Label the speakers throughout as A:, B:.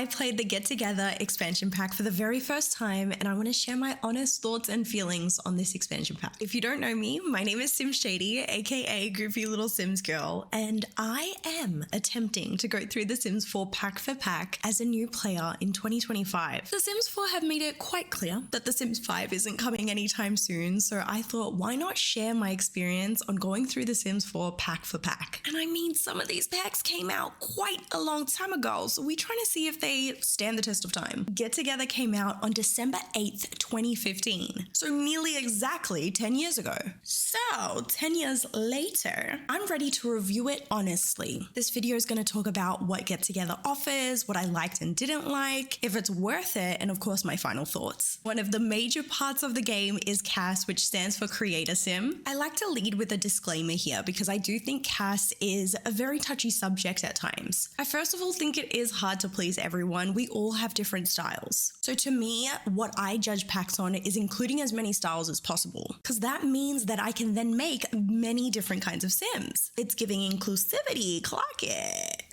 A: I played the Get Together expansion pack for the very first time, and I want to share my honest thoughts and feelings on this expansion pack. If you don't know me, my name is SimShaddyy, aka Goofy Little Sims Girl, and I am attempting to go through The Sims 4 pack for pack as a new player in 2025. The Sims 4 have made it quite clear that The Sims 5 isn't coming anytime soon, so I thought, why not share my experience on going through The Sims 4 pack for pack? And I mean, some of these packs came out quite a long time ago, so we're trying to see if they stand the test of time. Get Together came out on December 8th, 2015, so nearly exactly 10 years ago. So 10 years later, I'm ready to review it honestly. This video is going to talk about what Get Together offers, what I liked and didn't like, if it's worth it, and of course my final thoughts. One of the major parts of the game is CAS, which stands for Creator Sim. I like to lead with a disclaimer here because I do think CAS is a very touchy subject at times. I first of all think it is hard to please everyone. We all have different styles. So to me, what I judge packs on is including as many styles as possible, because that means that I can then make many different kinds of Sims. It's giving inclusivity, clock it.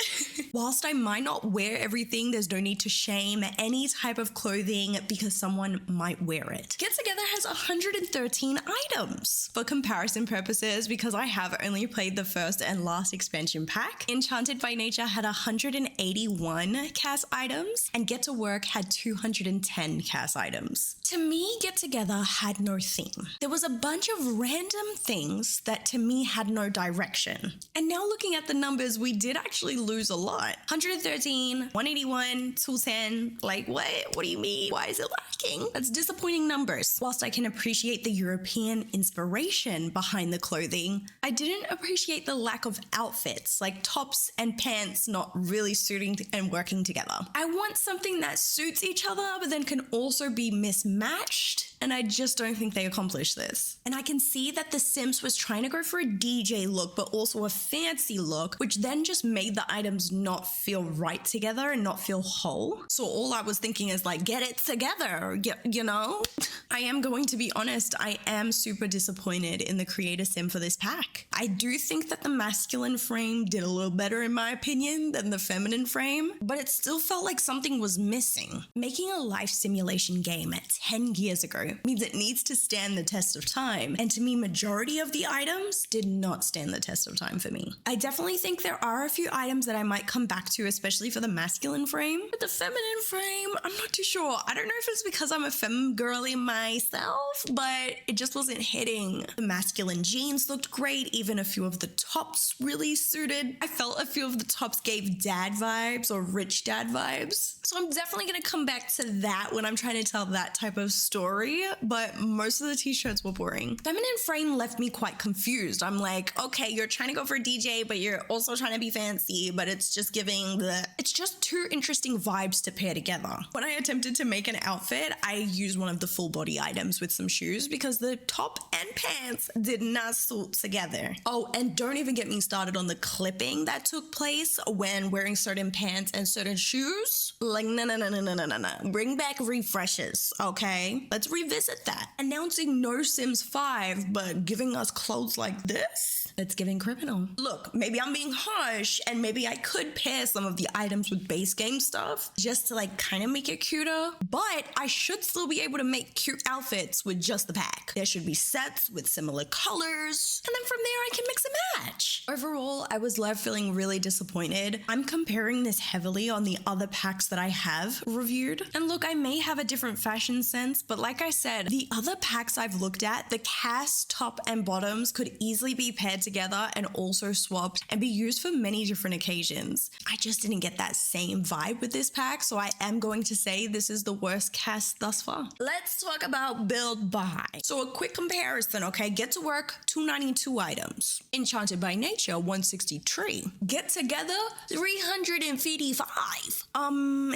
A: Whilst I might not wear everything, there's no need to shame any type of clothing because someone might wear it. Get Together has 113 items. For comparison purposes, because I have only played the first and last expansion pack, Enchanted by Nature had 181 CAS items and Get to Work had 210 CAS items. To me, Get Together had no theme. There was a bunch of random things that to me had no direction. And now looking at the numbers, we did actually lose a lot. 113, 181, 210, like what? What do you mean? Why is it lacking? That's disappointing numbers. Whilst I can appreciate the European inspiration behind the clothing, I didn't appreciate the lack of outfits, like tops and pants not really suiting and working together. I want something that suits each other, but then can also be mismatched, and I just don't think they accomplished this. And I can see that The Sims was trying to go for a DJ look, but also a fancy look, which then just made the items not feel right together and not feel whole. So all I was thinking is like, get it together, you know? I am going to be honest, I am super disappointed in the Creator Sim for this pack. I do think that the masculine frame did a little better in my opinion than the feminine frame, but it still felt like something was missing. Making a life simulation game 10 years ago means it needs to stand the test of time, and to me, majority of the items did not stand the test of time for me. I definitely think there are a few items that I might come back to, especially for the masculine frame, but the feminine frame, I'm not too sure. I don't know if it's because I'm a femme girly myself, but it just wasn't hitting. The masculine jeans looked great, even a few of the tops really suited. I felt a few of the tops gave dad vibes or rich dad vibes. So I'm definitely going to come back to that when I'm trying to tell that type of story, but most of the t-shirts were boring. Feminine frame left me quite confused. I'm like, okay, you're trying to go for a DJ, but you're also trying to be fancy, but it's just giving it's just two interesting vibes to pair together. When I attempted to make an outfit, I used one of the full body items with some shoes because the top and pants did not suit together. Oh, and don't even get me started on the clipping that took place when wearing certain pants and certain shoes. Like, no. Bring back refreshes, okay? Let's revisit that. Announcing no Sims 5, but giving us clothes like this? That's giving criminal. Look, maybe I'm being harsh, and maybe I could pair some of the items with base game stuff just to like kind of make it cuter, but I should still be able to make cute outfits with just the pack. There should be sets with similar colors, and then from there I can mix and match. Overall, I was left feeling really disappointed. I'm comparing this heavily on the other packs that I have reviewed. And look, I may have a different fashion sense, but like I said, the other packs I've looked at, the CAS top and bottoms could easily be paired together and also swapped and be used for many different occasions. I just didn't get that same vibe with this pack, so I am going to say this is the worst CAS thus far. Let's talk about build buy. So a quick comparison, okay? Get to Work, 292 items. Enchanted by Nature, 163. Get Together, 355.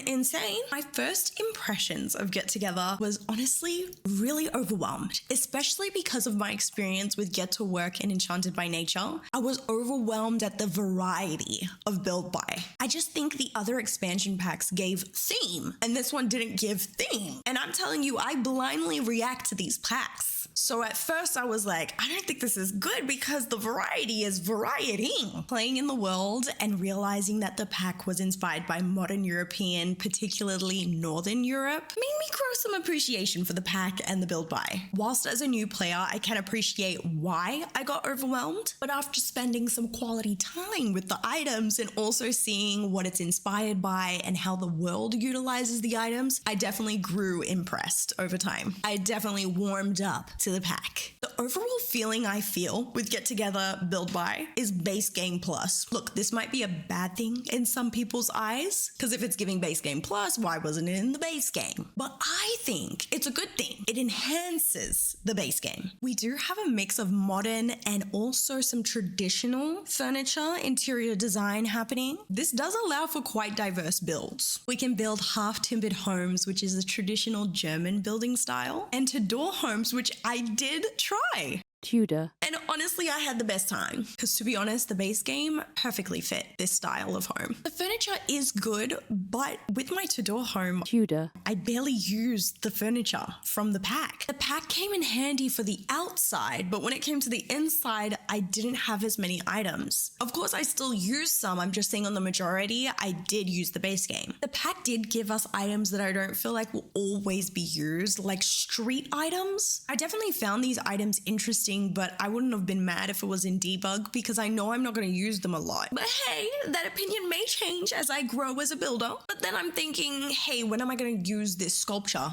A: Insane. My first impressions of Get Together was honestly really overwhelmed, especially because of my experience with Get to Work and Enchanted by Nature. I was overwhelmed at the variety of build buy. I just think the other expansion packs gave theme, and this one didn't give theme. And I'm telling you, I blindly react to these packs. So at first I was like, I don't think this is good because the variety is varying. Playing in the world and realizing that the pack was inspired by modern European, particularly Northern Europe, made me grow some appreciation for the pack and the build buy. Whilst as a new player, I can appreciate why I got overwhelmed, but after spending some quality time with the items and also seeing what it's inspired by and how the world utilizes the items, I definitely grew impressed over time. I definitely warmed up to the pack. The overall feeling I feel with Get Together Build Buy is base game plus. Look, this might be a bad thing in some people's eyes, because if it's giving base game plus, why wasn't it in the base game? But I think it's a good thing. It enhances the base game. We do have a mix of modern and also some traditional furniture interior design happening. This does allow for quite diverse builds. We can build half-timbered homes, which is a traditional German building style, and tudor homes, which I did try.
B: Tudor.
A: And honestly, I had the best time because, to be honest, the base game perfectly fit this style of home. The furniture is good, but with my Tudor home,
B: Tudor.
A: I barely used the furniture from the pack. The pack came in handy for the outside, but when it came to the inside, I didn't have as many items. Of course, I still used some. I'm just saying on the majority, I did use the base game. The pack did give us items that I don't feel like will always be used, like street items. I definitely found these items interesting, but I wouldn't have been mad if it was in debug because I know I'm not going to use them a lot. But hey, that opinion may change as I grow as a builder. But then I'm thinking, hey, when am I going to use this sculpture?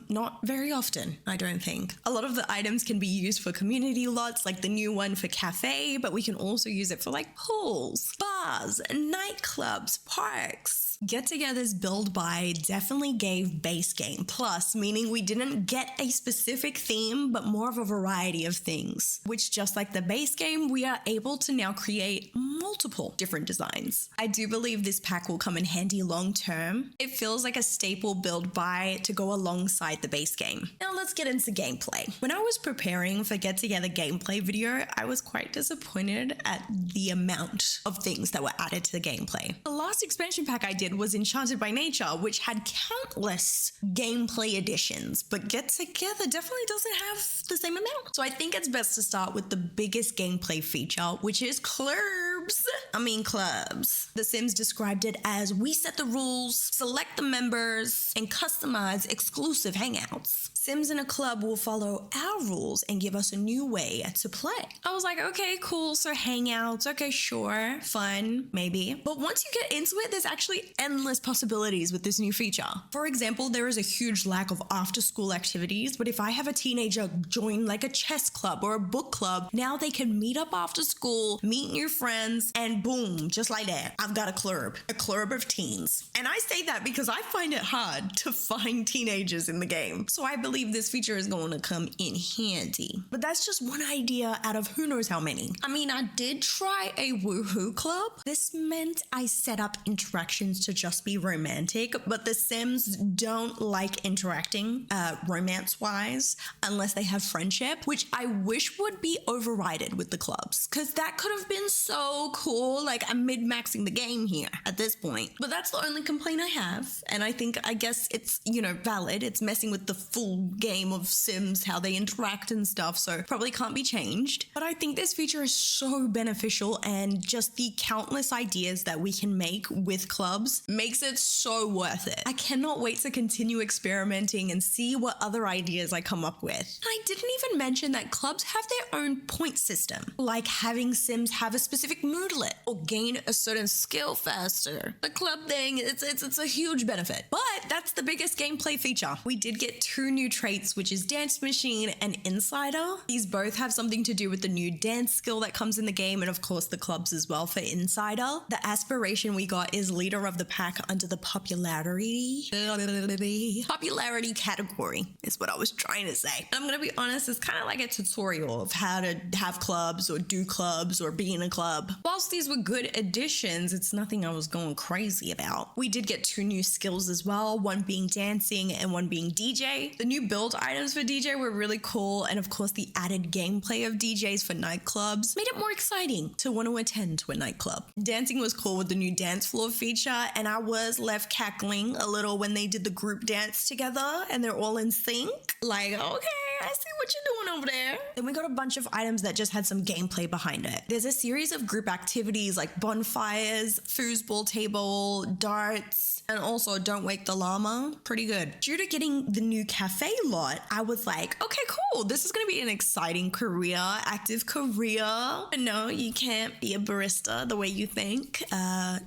A: Not very often, I don't think. A lot of the items can be used for community lots, like the new one for cafe, but we can also use it for like pools, bars, nightclubs, parks. Get-togethers build buy definitely gave base game plus, meaning we didn't get a specific theme, but more of a variety of things, which just like the base game, we are able to now create multiple different designs. I do believe this pack will come in handy long term. It feels like a staple build buy to go alongside the base game. Now let's get into gameplay. When I was preparing for Get Together gameplay video, I was quite disappointed at the amount of things that were added to the gameplay. The last expansion pack I did was Enchanted by Nature, which had countless gameplay additions, but Get Together definitely doesn't have the same amount. So I think it's best to start with the biggest gameplay feature, which is clubs. The Sims described it as we set the rules, select the members, and customize exclusive hangouts. Sims in a club will follow our rules and give us a new way to play. I was like, okay, cool, so hangouts, okay, sure, fun, maybe. But once you get into it, there's actually endless possibilities with this new feature. For example, there is a huge lack of after-school activities, but if I have a teenager join like a chess club or a book club, now they can meet up after school, meet new friends, and boom, just like that, I've got a club of teens. And I say that because I find it hard to find teenagers in the game. So I believe this feature is going to come in handy. But that's just one idea out of who knows how many. I mean, I did try a woohoo club. This meant I set up interactions to just be romantic, but the Sims don't like interacting romance-wise unless they have friendship, which I wish would be overridden with the clubs, because that could have been so cool. Like, I'm mid-maxing the game here at this point. But that's the only complaint I have, and I guess it's, valid. It's messing with the full game of Sims, how they interact and stuff, so probably can't be changed. But I think this feature is so beneficial, and just the countless ideas that we can make with clubs makes it so worth it. I cannot wait to continue experimenting and see what other ideas I come up with. And I didn't even mention that clubs have their own point system, like having Sims have a specific moodlet or gain a certain skill faster. The club thing, it's a huge benefit. But that's the biggest gameplay feature. We did get 2 new traits, which is Dance Machine and Insider. These both have something to do with the new dance skill that comes in the game, and of course the clubs as well for Insider. The aspiration we got is Leader of the Pack under the popularity category is what I was trying to say. I'm gonna be honest, it's kind of like a tutorial of how to have clubs or do clubs or be in a club. Whilst these were good additions, it's nothing I was going crazy about. We did get 2 new skills as well, one being dancing and one being DJ. The new build items for DJ were really cool, and of course the added gameplay of DJs for nightclubs made it more exciting to want to attend to a nightclub. Dancing was cool with the new dance floor feature, and I was left cackling a little when they did the group dance together and they're all in sync. Like, okay, I see what what you doing over there? Then we got a bunch of items that just had some gameplay behind it. There's a series of group activities like bonfires, foosball table, darts, and also don't wake the llama. Pretty good. Due to getting the new cafe lot, I was like, okay, cool. This is going to be an exciting career, active career. No, you can't be a barista the way you think.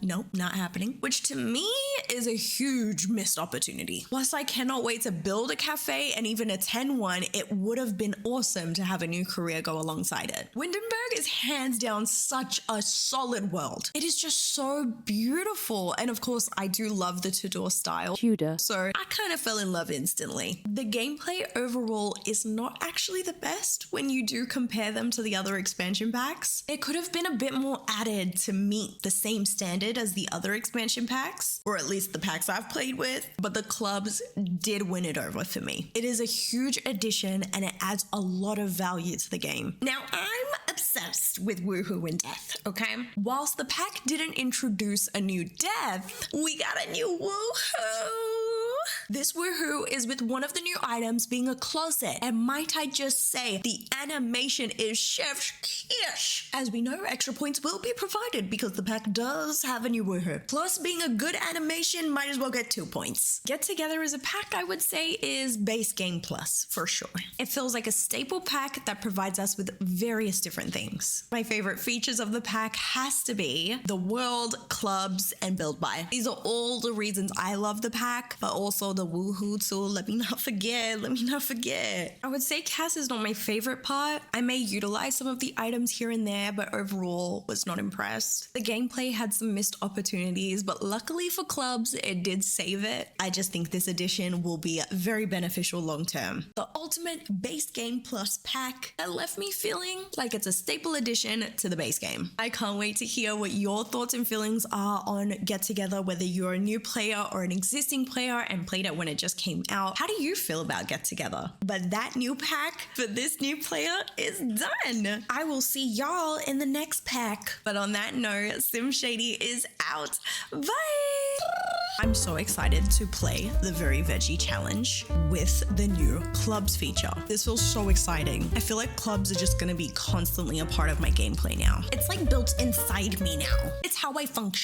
A: Nope, not happening. Which to me is a huge missed opportunity. Whilst I cannot wait to build a cafe and even attend one, it would have been awesome to have a new career go alongside it. Windenburg is hands down such a solid world. It is just so beautiful. And of course, I do love the Tudor style.
B: Tudor.
A: So I kind of fell in love instantly. The gameplay overall is not actually the best when you do compare them to the other expansion packs. It could have been a bit more added to meet the same standard as the other expansion packs, or at least the packs I've played with, but the clubs did win it over for me. It is a huge addition and it adds a lot of value to the game. Now, I'm obsessed with woohoo and death, okay? Whilst the pack didn't introduce a new death, we got a new woohoo. This woohoo is with one of the new items being a closet, and might I just say, the animation is chef's kiss. As we know, extra points will be provided because the pack does have a new woohoo. Plus, being a good animation, might as well get 2 points. Get Together as a pack, I would say, is base game plus, for sure. It feels like a staple pack that provides us with various different things. My favorite features of the pack has to be the world, clubs, and build buy. These are all the reasons I love the pack, but also the woohoo too. Let me not forget. I would say Cass is not my favorite part. I may utilize some of the items here and there, but overall was not impressed. The gameplay had some missed opportunities, but luckily for clubs, it did save it. I just think this edition will be very beneficial long term. The ultimate base game plus pack that left me feeling like it's a staple addition to the base game. I can't wait to hear what your thoughts and feelings are on Get Together, whether you're a new player or an existing player and played it when it just came out. How do you feel about Get Together? But that new pack for this new player is done. I will see y'all in the next pack. But on that note, SimShaddyy is out. Bye! I'm so excited to play the Very Veggie Challenge with the new clubs feature. This feels so exciting. I feel like clubs are just gonna be constantly a part of my gameplay now. It's like built inside me now. It's how I function.